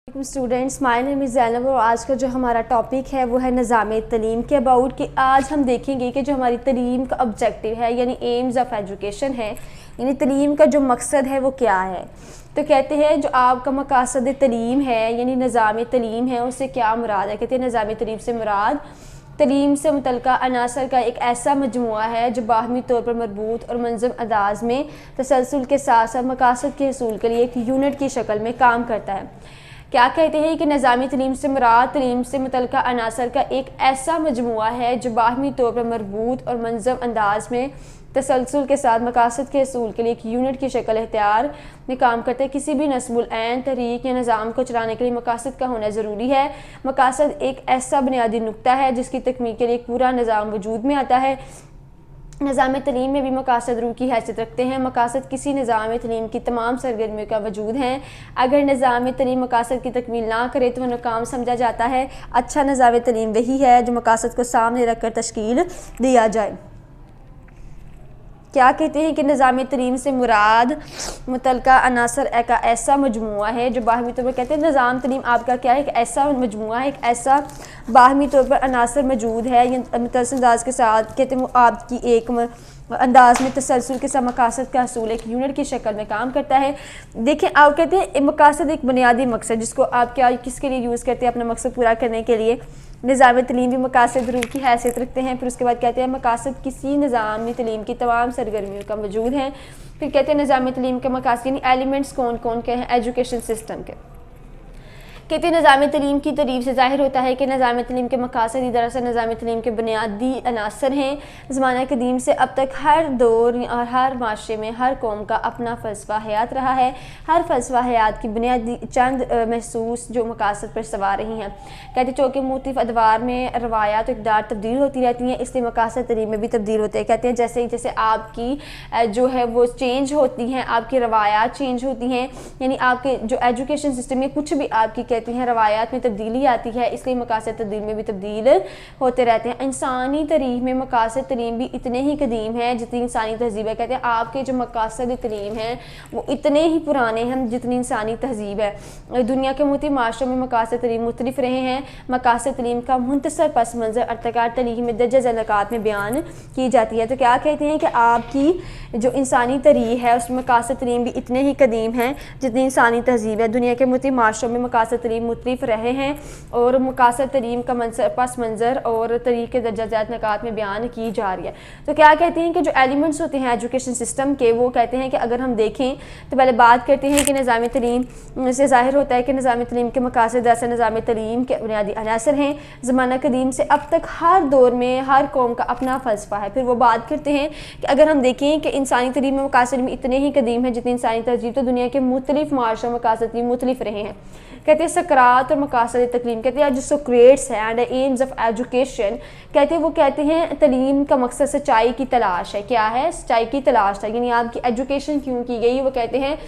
Students, my name is Zainab और आज का जो हमारा टॉपिक है वो है निज़ाम तलीम के अबाउट कि आज हम देखेंगे कि जो हमारी तलीम का ऑब्जेक्टिव है यानी एम्स ऑफ एजुकेशन है, यानी तलीम का जो मकसद है वो क्या है। तो कहते हैं जो आपका मकासद तलीम है यानी निज़ाम तलीम है उससे क्या मुराद है। कहते हैं निज़ाम तलीम से मुराद तलीम से मुतल्लिक़ा अनासर का एक ऐसा मजमुआ है जो बाहमी तौर पर मरबूत और मंज़म अंदाज में तसलसल के साथ साथ मकासद के हसूल के लिए एक यूनिट की शक्ल में काम करता है। क्या कहते हैं कि निज़ामी तलीम से मुराद तलीम से मुतल्लिक़ा अनासर का एक ऐसा मजमुआ है जो बाहमी तौर पर मरबूत और मंज़म अंदाज में तसलसल के साथ मकासद के हसूल के लिए एक यूनिट की शक्ल इख्तियार में काम करते हैं। किसी भी नस्बुल ऐन तहरीक या निज़ाम को चलाने के लिए मकासद का होना ज़रूरी है। मकासद एक ऐसा बुनियादी नुक्ता है जिसकी तकमील के लिए एक पूरा निज़ाम वजूद में आता है। निज़ाम तलीम में भी मकासद रूह की हैसियत रखते हैं। मकासद किसी निज़ाम तलीम की तमाम सरगर्मियों का वजूद है। अगर निज़ाम तलीम मकासद की तकमील ना करे तो वह नाकाम समझा जाता है। अच्छा निज़ाम तलीम वही है जो मकासद को सामने रख कर तश्कील दिया जाए। क्या कहते हैं कि निज़ाम तलीम से मुराद मुतल्लिक़ा अनासर का ऐसा मजमुआ है जो बाहमी तौर पर कहते हैं निज़ाम तलीम आपका क्या है, एक ऐसा मजमुआ है, एक ऐसा बाहमी तौर पर अनासर मौजूद है मुतसलसल अंदाज के साथ। कहते हैं वो आपकी एक अंदाज में तसलसल के साथ मकासद का हसूल एक यूनिट की शक्ल में काम करता है। देखें आप कहते हैं मकासद एक बुनियादी मकसद जिसको आप क्या किसके लिए यूज़ करते हैं, अपना मकसद पूरा करने के लिए। निज़ाम तलीम भी मकासद रूह की हैसियत रखते हैं। फिर उसके बाद कहते हैं मकासद किसी निज़ामी तलीम की तमाम सरगर्मियों का वजूद है। फिर कहते हैं निज़ाम तलीम के मकासद यानी एलिमेंट्स कौन कौन के हैं एजुकेशन सिस्टम के। कहते हैं निज़ाम तलीम की तारीफ से ज़ाहिर होता है कि निज़ाम तलीम के मकासद दरअसल निज़ाम तलीम के बुनियादी अनासर हैं। ज़माना कदीम से अब तक हर दौर और हर माशरे में हर कौम का अपना फ़लसफ़ा हयात रहा है। हर फ़लसफ़ा हयात की बुनियादी चंद महसूस जो मकासद पर सवार रही हैं। कहते चूँकि मुख्तलिफ़ अदवार में रवायात इक़दार तब्दील होती रहती हैं इसलिए मकासद तलीम में भी तब्दील होते हैं। कहते हैं जैसे जैसे आपकी जो है वो चेंज होती हैं, आपकी रवायात चेंज होती हैं, यानी आपके जो एजुकेशन सिस्टम में कुछ भी आपकी कहती हैं रवायात में तब्दीली आती है, इसलिए मकासद तब्दील में भी तब्दील होते रहते हैं। इंसानी तारीख़ में मकासद तलीम भी इतने ही कदीम हैं जितनी इंसानी तहजीब है। कहते हैं आपके जो मकासद तलीम हैं वो इतने ही पुराने हैं जितनी इंसानी तहजीब है। दुनिया के मुख्तलिफ़ माशरों में मकासद तलीम मुख्तलिफ रहे हैं। मकासद तलीम का मुंतसर पस मंज़र अर्तकार तलीम में दर्जा ज़लक़ात में बयान की जाती है। तो क्या कहते हैं कि आपकी जो इंसानी तारीख़ है उसमें मकासद तलीम भी इतने ही कदीम हैं जितनी इंसानी तहजीब है। दुनिया के मुख्तलिफ़ माशरों में मकासद तलीम मुख्तलिफ रहे हैं और मकासद तलीम का पस मंज़र और तरीक़े दर्जा ज़ात नकात में बयान की जा रही है। तो क्या कहते हैं कि जो एलिमेंट्स होते हैं एजुकेशन सिस्टम के वो कहते हैं कि अगर हम देखें तो पहले बात करते हैं कि निज़ाम तलीम से ज़ाहिर होता है कि निज़ाम तलीम के मकासद ऐसे निज़ाम तलीम के बुनियादी अनासर हैं। ज़माना कदीम से अब तक हर दौर में हर कौम का अपना फ़लसफ़ा है। फिर वो बात करते हैं कि अगर हम देखें कि इंसानी तलीम में मकासद में इतने ही कदीम है जितनी इंसानी तहजीब, तो दुनिया के मुख्तलिफ़ माशरों में मकासद तलीम मुख्तलिफ रहे हैं। कहते हैं सकरात और मकासद तकलीम, कहते हैं जो सोक्रेट्स है एंड एम्स ऑफ एजुकेशन, कहते हैं वो कहते हैं तलीम का मकसद सच्चाई की तलाश है। क्या है? सच्चाई की तलाश था, यानी आपकी एजुकेशन क्यों की गई वो कहते हैं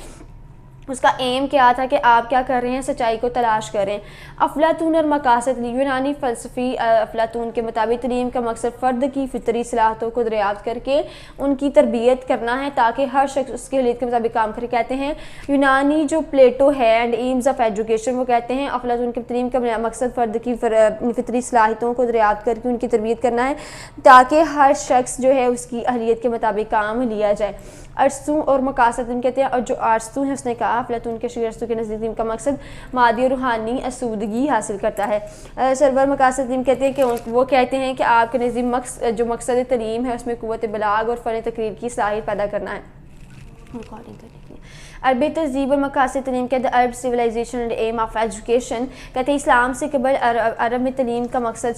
उसका एम क्या था कि आप क्या कर रहे हैं, सच्चाई को तलाश करें। अफलातून और मकासद यूनानी फ़लसफ़ी अफलातून के मुताबिक तलीम का मकसद फ़र्द की फ़ितरी सलाहतों को दरियाफ़्त करके उनकी तरबियत करना है ताकि हर शख्स उसके हलीत के मुताबिक काम करे। कहते हैं यूनानी जो प्लेटो है एंड एम्स ऑफ एजुकेशन वो कहते हैं अफलातून के तलीम का मकसद फ़र्द की फ़ितरी सलाहियतों को दरियाफ़्त करके उनकी तरबियत करना है ताकि हर शख्स जो है उसकी अहलियत के मुताबिक काम लिया जाए। अरस्तू और मकासद कहते हैं और जो अरस्तू है उसने कहा अफलातून के अरस्तू के नज़दीक का मकसद मादी और रूहानी आसूदगी हासिल करता है। सरवर मकासद कहते हैं कि वो कहते हैं कि आपके नज़दीक जो मकसद तलीम है उसमें क़ुव्वत बलाग और फ़न तकरीर की सलाहियत पैदा करना है। अरबी तहजीब और मकासद तलीम के अरब civilization and aim of education, कहते हैं इस्लाम से कबल अरब में तलीम का मकसद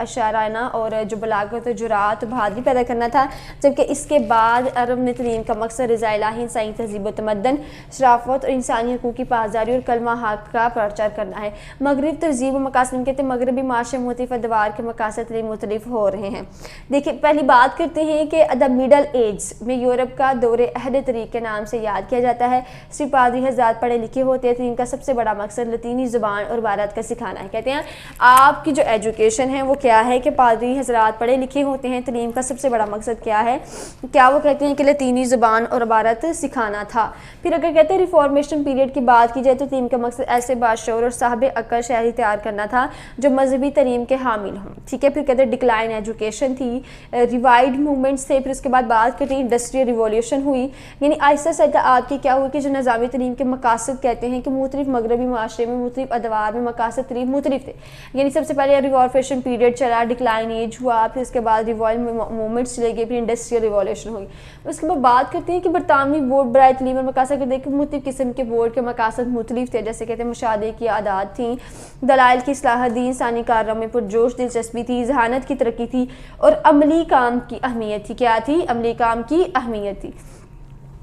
शाराना और जो बलागत और जुरात बहादुरी पैदा करना था, जबकि इसके बाद अरब में तलीम का मकसद रज़ा इलाही इंसानी तहजीब व तमद्दन शराफत और इंसानी हकूक़ की पासदारी और कलमा हक़ का प्रचार करना है। मगरब तहजीब और मकासद कहते हैं मगरबी माशरे मुख्तलिफ़ अदवार के मकासद तलीम मुख्तलिफ हो रहे हैं। देखिए पहली बात करते हैं कि द मिडल एज में यूरोप का दौरे अहद तरीक़ के नाम से याद किया जाता है। सिर्फ पादरी हज़रात पढ़े लिखे होते हैं, तलीम का सबसे बड़ा मकसद लतीनी ज़ुबान और इबारत का सिखाना है। कहते हैं आपकी जो एजुकेशन है वो क्या है कि पादरी हज़रात पढ़े लिखे होते हैं, तलीम का सबसे बड़ा मकसद क्या है, क्या वो कहते हैं कि लतीनी ज़ुबान और इबारत सिखाना था। फिर अगर कहते हैं रिफॉर्मेशन पीरियड की बात की जाए तो तलीम का मकसद ऐसे बाशऊर और साहब अक्ल शहरी तैयार करना था जो मजहबी तलीम के हामिल हों। ठीक है, फिर कहते हैं डिक्लाइन एजुकेशन थी, रिवाइड मूवमेंट्स थे। फिर उसके बाद बात करते हैं इंडस्ट्रियल रिवॉल्यूशन हुई, यानी आहिस्ता आहिस्ता आपकी क्या हुई कि जो निज़ामी तलीम के मकासद कहते हैं कि मुख्तलिफ मगरबी माशरे में मुख्तलिफ अदवार में मकासद तलीम मुख्तलिफ थे। यानी सबसे पहले रिवॉल्यूशन पीरियड चला, डिक्लाइन एज हुआ, फिर उसके बाद रिवॉल्व मूवमेंट्स चले गए, फिर इंडस्ट्रियल रिवॉल्यूशन हुई। उसके बाद बात करते हैं कि बरतानवी बोर्ड बराए तलीम और मकासद के देखिए मुख्तलिफ किस्म के बोर्ड के मकासद मुख्तलिफ थे, जैसे कहते हैं मुशादे की आदात थी, दलाइल की इस्लाह दी, इंसानी कार्यों में पुरजोश दिलचस्पी थी, जहानत की तरक्की थी और अमली काम की अहमियत थी। क्या थी? अमली काम की अहमियत थी।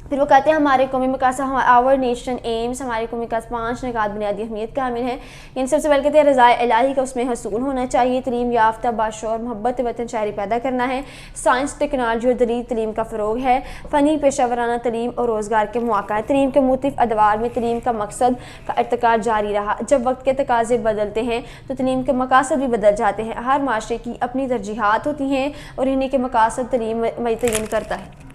फिर वो कहते हैं हमारे कौमी मकासद आवर नेशन एम्स, हमारे कौमी मकासद 5 निकात बुनियादी अहमियत का हामिल है। इन सबसे पहले कहते हैं रज़ाए इलाही का उसमें हसूल होना चाहिए, तलीम याफ्ता बाशऊर मोहब्बत वतन शायरी पैदा करना है, साइंस टेक्नोलॉजी और दलील तलीम का फ़रोग है, फ़नी पेशा वराना तलीम और रोज़गार के मौक़ा है। तलीम के मुख्तलिफ़ अदवार में तलीम का मकसद का इर्तिकाब जारी रहा। जब वक्त के तकाज़े बदलते हैं तो तलीम के मकासद भी बदल जाते हैं। हर माशरे की अपनी तरजीहात होती हैं और इन्हीं के मकासद तलीम मुतय्यन करता है।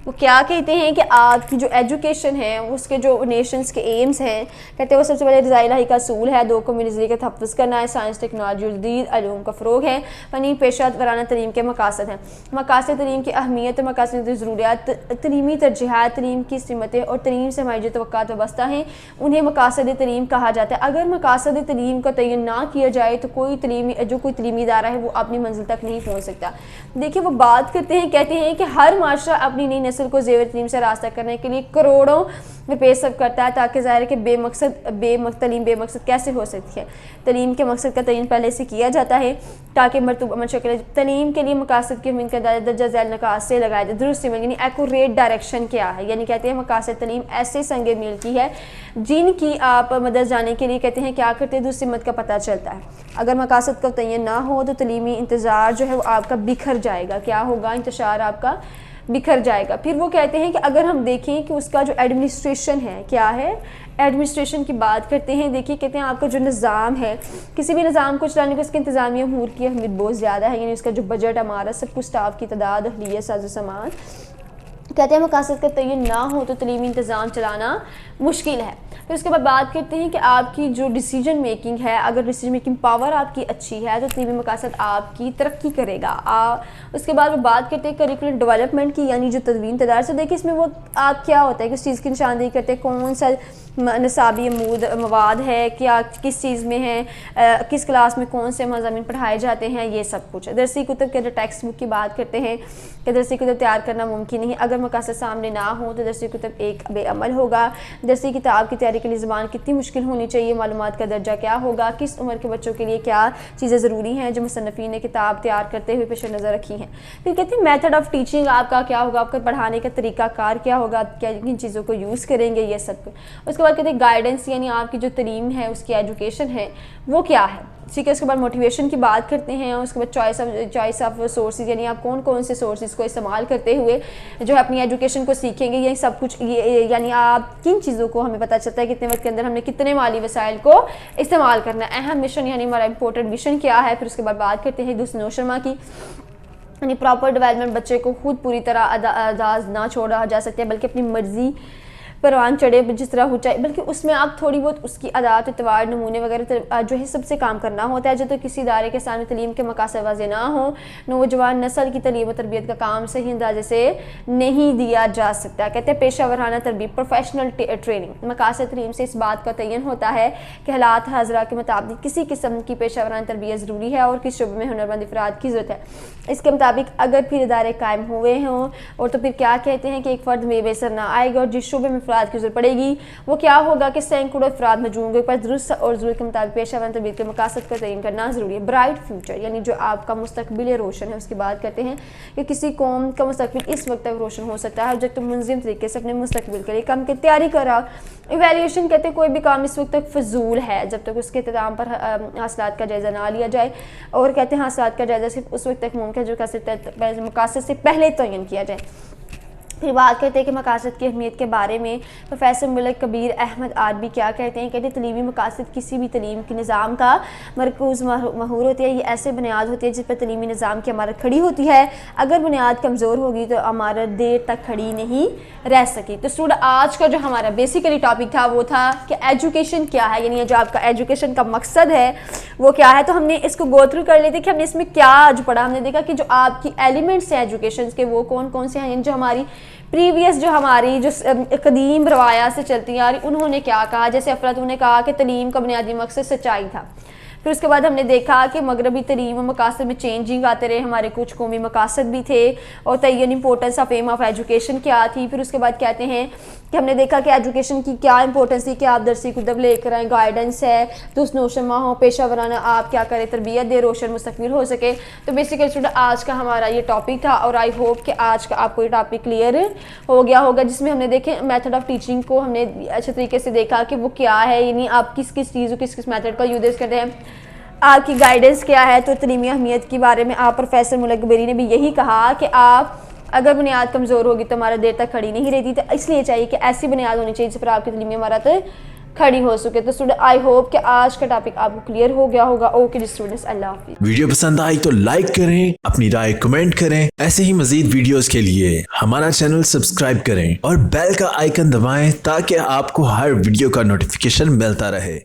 वो क्या कहते हैं कि आपकी जो एजुकेशन है उसके जो नेशंस के एम्स हैं, कहते हैं वो सबसे पहले रज़ाए इलाही का असूल है, 2 कौमी नज़रिए का तहफ़्फ़ुज़ करना है, साइंस टेक्नोलॉजी जदीद अलूम का फ़रोग है, फ़नी पेशा वराना तलीम के मकासद हैं। मकासद तलीम की अहमियत और मकासद ज़रूरियात, तलीमी तरजीहात, तलीम की सिमतें और तलीम से हमारी जो तवक्कात वाबस्ता हैं उन्हें मकासद तलीम कहा जाता है। अगर मकासद तलीम का तयन ना किया जाए तो कोई तलीमी इदारा है वो अपनी मंजिल तक नहीं पहुँच सकता। देखिए वो बात करते हैं, कहते हैं कि हर माशरा अपनी नई नस्ल को ज़ेवर तलीम से रास्ता करने के लिए करोड़ों रुपये सब करता है, ताकि ज़ाहिर है कि तलीम बेमकसद कैसे हो सकती है। तलीम के मकसद का तयन पहले से किया जाता है ताकि मरतूब अमल शक्ल तलीम के लिए मकासद के मिन का दर्जा झैल नकास से लगाया जाए। दुरुस्त यानी एक्यूरेट डायरेक्शन क्या है, यानी कहते हैं मकासद तलीम ऐसे संगे मील की है जिनकी आप मदद जाने के लिए कहते हैं क्या करते हैं दूसरी मत का पता चलता है। अगर मकासद का तयन ना हो तो तलीमी इंतज़ार जो है वो आपका बिखर जाएगा। क्या होगा? इंतशार आपका बिखर जाएगा। फिर वो कहते हैं कि अगर हम देखें कि उसका जो एडमिनिस्ट्रेशन है क्या है, एडमिनिस्ट्रेशन की बात करते हैं। देखिए कहते हैं आपका जो निज़ाम है, किसी भी निज़ाम को चलाने को उसके इंतज़ामी अमूर की अहमियत बहुत ज़्यादा है, यानी उसका जो बजट हमारा सब कुछ स्टाफ की तादाद अहलियत साजो सामान, कहते हैं मकासद का तयन ना हो तो तलीमी इंतज़ाम चलाना मुश्किल है। फिर उसके बाद बात करते हैं कि आपकी जो डिसीजन मेकिंग है, अगर डिसीजन मेकिंग पावर आपकी अच्छी है तो तलीमी मकासद आपकी तरक्की करेगा। उसके बाद वो बात करते हैं करिकुलम डेवलपमेंट की, यानी जो तदवीन तदार से देखिए इसमें वो आप क्या होता है कि उस चीज़ की निशानदेही करते हैं कौन सा नसाबी मवाद है, क्या किस चीज़ में है, किस क्लास में कौन से मज़ामीन पढ़ाए जाते हैं, ये सब कुछ। दरसी कुतब के अंदर टेक्स्ट बुक की बात करते हैं कि दरसी कुतब तैयार करना मुमकिन नहीं, अगर मकासद सामने ना हो तो दरसी कुतब एक बेअमल होगा। दरसी किताब की तैयारी के लिए ज़बान कितनी मुश्किल होनी चाहिए, मालूमात का दर्जा क्या होगा, किस उम्र के बच्चों के लिए क्या चीज़ें ज़रूरी हैं जो मुसन्निफ़ीन ने किताब तैयार करते हुए पेश नज़र रखी हैं। फिर कहते हैं मेथड ऑफ़ टीचिंग आपका क्या होगा, आपका पढ़ाने का तरीका कार क्या होगा, आप क्या किन चीज़ों को यूज़ करेंगे, ये सब। उसके बाद कहते हैं गाइडेंस, यानी आपकी जो तलीम है उसकी एजुकेशन है वो क्या है। ठीक है, उसके बाद मोटिवेशन की बात करते हैं। उसके बाद चॉइस ऑफ सोर्सेज, यानी आप कौन कौन से सोर्सेज को इस्तेमाल करते हुए जो है अपनी एजुकेशन को सीखेंगे, ये सब कुछ। ये यानी आप किन चीज़ों को हमें पता चलता है कितने वक्त के अंदर हमने कितने माली वसाइल को इस्तेमाल करना है। अहम मिशन यानी हमारा इंपॉर्टेंट मिशन क्या है। फिर उसके बाद बात करते हैं दूसरे नौशरमा की, यानी प्रॉपर डेवलपमेंट, बच्चे को खुद पूरी तरह आज़ाद ना छोड़ा जा सकता है बल्कि अपनी मर्ज़ी परवान चढ़े जिस तरह हो चाहे, बल्कि उसमें आप थोड़ी बहुत उसकी आदात इतवार नमूने वगैरह जो है सबसे काम करना होता है। जब तक किसी इदारे के सामने तलीम के मकासद वाज़ेह ना हो, नौजवान नस्ल की तलीम और तरबियत का काम सही अंदाजे से नहीं दिया जा सकता। कहते हैं पेशा वराना तरबियत, प्रोफेशनल ट्रेनिंग। मकासद तलीम से इस बात का तयन होता है कि हालात हाजरा के मुताबिक किसी किस्म की पेशा वराना तरबियत ज़रूरी है और किस शुबे में हुनरमंद अफराद की ज़रूरत है। इसके मुताबिक अगर फिर इदारे कायम हुए हों और तो फिर क्या कहते हैं कि एक फ़र्द में बेसर ना आएगा और जिस शुबे में की जरूरत पड़ेगी वो क्या होगा कि सैकड़ों अफराद मौजूद होंगे, पर दुरुस्त और ज़रूरत के मुताबिक पेशा वन तरबियत के मकासद का तयन करना ज़रूरी है। ब्राइट फ्यूचर, यानी जो आपका मुस्तकबिल रोशन है उसकी बात करते हैं कि किसी कौम का मुस्तकबिल इस वक्त तक रोशन हो सकता है जब तुम मुंज़िम तरीके से अपने मुस्तकबिल के लिए काम की तैयारी कर रहा। इवैल्यूएशन कहते हैं कोई भी काम इस वक्त तक फजूल है जब तक उसके इंतजाम पर हासिलात का जायज़ा ना लिया जाए, और कहते हैं हासिलात का जायज़ा सिर्फ उस वक्त तक मुमकिन है जो मकासद से पहले तयन किया जाए। फिर बात करते हैं कि मकासद की अहमियत के बारे में। प्रोफेसर मलिक कबीर अहमद आरबी क्या कहते हैं? कहते हैं तलीमी मकासद किसी भी तलीम के निज़ाम का मरकूज़ महूर होती है। ये ऐसे बुनियाद होती है जिस पर तलीमी निज़ाम की अमारत खड़ी होती है। अगर बुनियाद कमज़ोर होगी तो अमारत देर तक खड़ी नहीं रह सकी। तो स्टूडेंट आज का जो हमारा बेसिकली टॉपिक था वो था कि एजुकेशन क्या है, यानी जो आपका एजुकेशन का मकसद है वो क्या है। तो हमने इसको गो थ्रू कर लेते कि हमने इसमें क्या आज पढ़ा। हमने देखा कि जो आपकी एलिमेंट्स हैं एजुकेशन के वो कौन कौन से हैं, जो हमारी प्रीवियस जो हमारी जो कदीम रवाया से चलती आ रही उन्होंने क्या कहा। जैसे अफलातून ने कहा कि तलीम का बुनियादी मकसद सच्चाई था। फिर उसके बाद हमने देखा कि मगरबी तरीम और मकासद में चेंजिंग आते रहे, हमारे कुछ कौमी मकासद भी थे और तयन importance of aim of education क्या थी। फिर उसके बाद कहते हैं कि हमने देखा कि एजुकेशन की क्या इंपॉर्टेंस थी कि आप दरसी कुतब लेकर आएँ, गाइडेंस है, दुरुस्त नौशमा हो, पेशा वराना आप क्या करें, तरबियत दे, रोशन मुस्तकबिल हो सके। तो बेसिकली स्टूडेंट आज का हमारा ये टॉपिक था और आई होप कि आज का आपको ये टॉपिक क्लियर हो गया होगा, जिसमें हमने देखे मेथड ऑफ टीचिंग को हमने अच्छे तरीके से देखा कि वो क्या है, यानी आप किस किस चीज़ किस किस मेथड का यूज़ करते हैं, आपकी गाइडेंस क्या है। तो तलीमी अहमियत के बारे में आप प्रोफेसर मलिक कबीर ने भी यही कहा कि आप अगर बुनियाद कमज़ोर होगी तो हमारा देर तक खड़ी नहीं रहती। तो इसलिए चाहिए कि ऐसी बुनियाद होनी चाहिए जिस पर आपकी तलीमी इमारत खड़ी हो सके। तो स्टूडेंट आई होप कि आज का टॉपिक आपको क्लियर हो गया होगा। ओके स्टूडेंट्स, अल्लाह हाफिज़। वीडियो पसंद आई तो लाइक करें, अपनी राय कमेंट करें। ऐसे ही मजीद वीडियोस के लिए हमारा चैनल सब्सक्राइब करें और बेल का आइकन दबाएं ताकि आपको हर वीडियो का नोटिफिकेशन मिलता रहे।